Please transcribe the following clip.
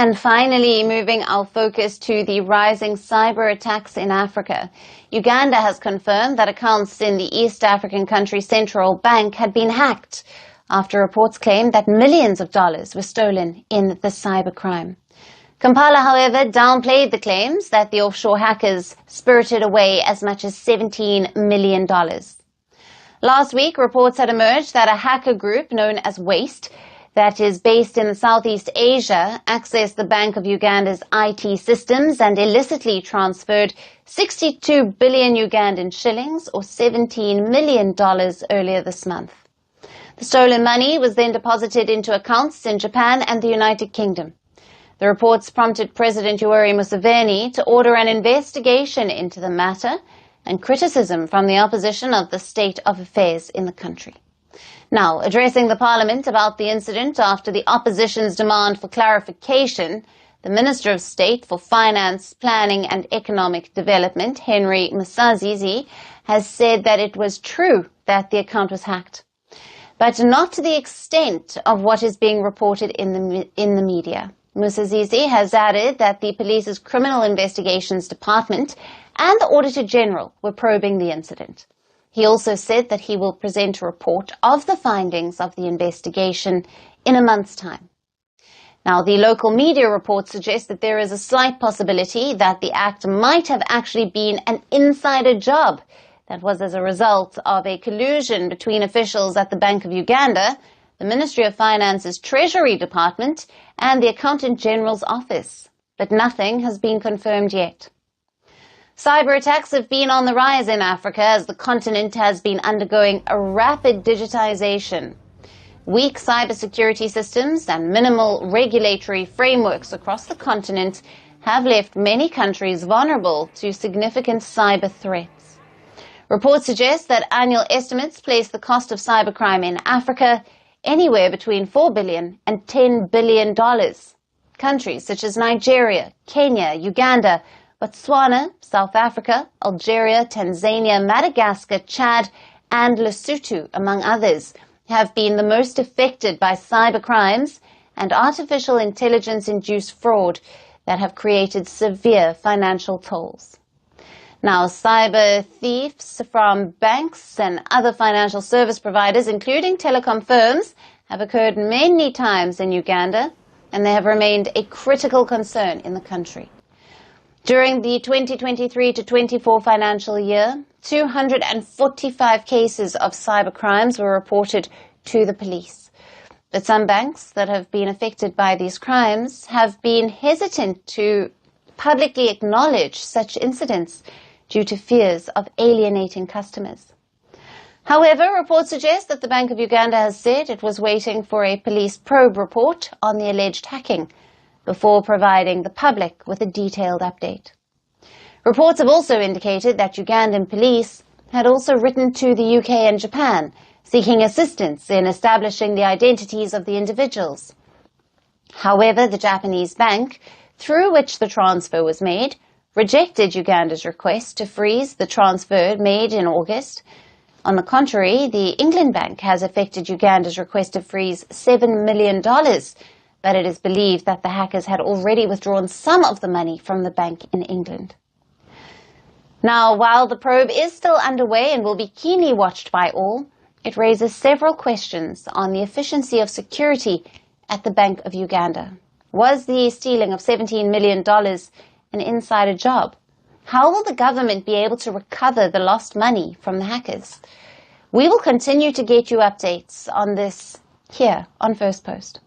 And finally, moving our focus to the rising cyber attacks in Africa. Uganda has confirmed that accounts in the East African country Central Bank had been hacked after reports claimed that millions of dollars were stolen in the cybercrime. Kampala, however, downplayed the claims that the offshore hackers spirited away as much as $17 million. Last week, reports had emerged that a hacker group known as Waste, that is based in Southeast Asia, accessed the Bank of Uganda's IT systems and illicitly transferred 62 billion Ugandan shillings, or $17 million, earlier this month. The stolen money was then deposited into accounts in Japan and the United Kingdom. The reports prompted President Yoweri Museveni to order an investigation into the matter and criticism from the opposition of the state of affairs in the country. Now, addressing the Parliament about the incident after the opposition's demand for clarification, the Minister of State for Finance, Planning and Economic Development, Henry Musasizi, has said that it was true that the account was hacked, but not to the extent of what is being reported in the media. Musasizi has added that the police's Criminal Investigations Department and the Auditor General were probing the incident. He also said that he will present a report of the findings of the investigation in a month's time. Now, the local media reports suggest that there is a slight possibility that the act might have actually been an insider job that was as a result of a collusion between officials at the Bank of Uganda, the Ministry of Finance's Treasury Department, and the Accountant General's Office. But nothing has been confirmed yet. Cyber attacks have been on the rise in Africa as the continent has been undergoing a rapid digitization. Weak cybersecurity systems and minimal regulatory frameworks across the continent have left many countries vulnerable to significant cyber threats. Reports suggest that annual estimates place the cost of cybercrime in Africa anywhere between $4 billion and $10 billion. Countries such as Nigeria, Kenya, Uganda, Botswana, South Africa, Algeria, Tanzania, Madagascar, Chad, and Lesotho, among others, have been the most affected by cybercrimes and artificial intelligence-induced fraud that have created severe financial tolls. Now, cyber thefts from banks and other financial service providers, including telecom firms, have occurred many times in Uganda, and they have remained a critical concern in the country. During the 2023-24 financial year, 245 cases of cybercrimes were reported to the police. But some banks that have been affected by these crimes have been hesitant to publicly acknowledge such incidents due to fears of alienating customers. However, reports suggest that the Bank of Uganda has said it was waiting for a police probe report on the alleged hacking before providing the public with a detailed update. Reports have also indicated that Ugandan police had also written to the UK and Japan, seeking assistance in establishing the identities of the individuals. However, the Japanese bank, through which the transfer was made, rejected Uganda's request to freeze the transfer made in August. On the contrary, the England Bank has effected Uganda's request to freeze $7 million, but it is believed that the hackers had already withdrawn some of the money from the bank in England. Now, while the probe is still underway and will be keenly watched by all, it raises several questions on the efficiency of security at the Bank of Uganda. Was the stealing of $17 million an insider job? How will the government be able to recover the lost money from the hackers? We will continue to get you updates on this here on First Post.